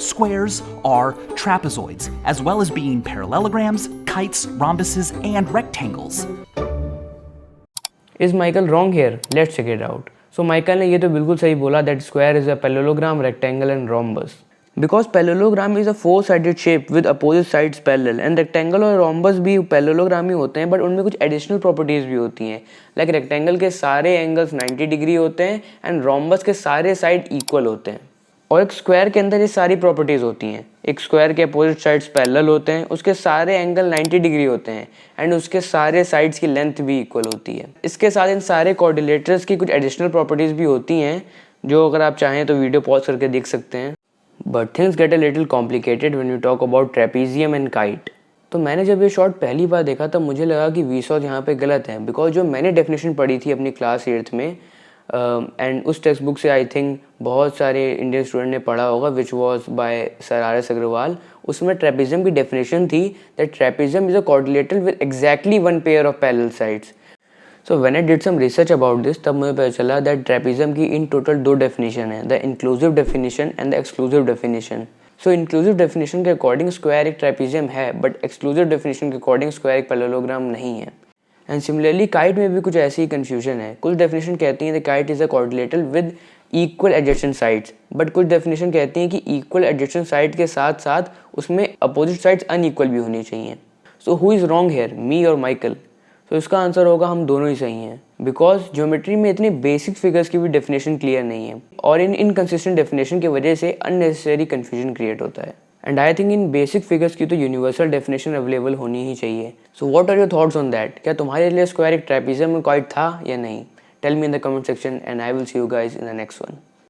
squares are trapezoids, as well as being parallelograms, kites, rhombuses, and rectangles. Is Michael wrong here? Let's check it out. So Michael ने ये तो बिल्कुल सही बोला that square is a parallelogram, rectangle and rhombus. Because parallelogram is a four-sided shape with opposite sides parallel and rectangle और rhombus भी parallelogram ही होते हैं, but उनमें कुछ additional properties भी होती हैं. Like rectangle के सारे angles 90 डिग्री होते हैं and rhombus के सारे side equal होते हैं. और एक स्क्वायर के अंदर ये सारी प्रॉपर्टीज़ होती हैं. एक स्क्वायर के अपोजिट साइड्स पैरेलल होते हैं, उसके सारे एंगल 90 डिग्री होते हैं एंड उसके सारे साइड्स की लेंथ भी इक्वल होती है. इसके साथ इन सारे कोऑर्डिनेटर्स की कुछ एडिशनल प्रॉपर्टीज़ भी होती हैं जो अगर आप चाहें तो वीडियो पॉज करके देख सकते हैं. But things get a little complicated when you talk about trapezium and kite. तो मैंने जब ये शॉर्ट पहली बार देखा तब मुझे लगा कि वीसॉस यहाँ पे गलत है, बिकॉज जो मैंने डेफिनेशन पढ़ी थी अपनी क्लास 8th में एंड उस टेक्स्ट बुक से आई थिंक बहुत सारे इंडियन स्टूडेंट ने पढ़ा होगा which was by sir R S Agarwal. उसमें ट्रेपीजियम की डेफिनेशन थी that trapezium is a coordinator with exactly one pair of parallel sides. So when I did some research about this तब मुझे पता चला दैट ट्रेपीजियम की इन टोटल दो definition है, the inclusive definition and the exclusive definition. So inclusive definition के according square एक trapezium है, बट एक्सक्लूसिव डेफिनेशन के अकॉर्डिंग स्क्वायर एक पैरेललोग्राम नहीं है. एंड सिमिलरली काइट में भी कुछ ऐसी ही कन्फ्यूजन है. कुछ डेफिनेशन कहती हैं the kite is a coordinator with equal adjacent sides, but कुछ डेफिनेशन कहती हैं कि इक्वल एडजेसेंट साइड के साथ साथ उसमें अपोजिट साइड्स अनइक्वल भी होनी चाहिए. So who is wrong here, me और माइकल? तो इसका आंसर होगा हम दोनों ही सही हैं, बिकॉज ज्योमेट्री में इतने बेसिक फिगर्स की भी डेफिनेशन क्लियर नहीं है और इन इनकन्सिस्टेंट डेफिनेशन की वजह से अननेसेसरी कन्फ्यूजन क्रिएट होता है. And I think in basic figures की तो यूनिवर्सल डेफिनेशन अवेलेबल होनी ही चाहिए. So what are your thoughts on that? क्या तुम्हारे लिए स्क्वायर एक ट्रेपीजियम में काइट था या नहीं? Tell me in the comment section and I will see you guys in the next one.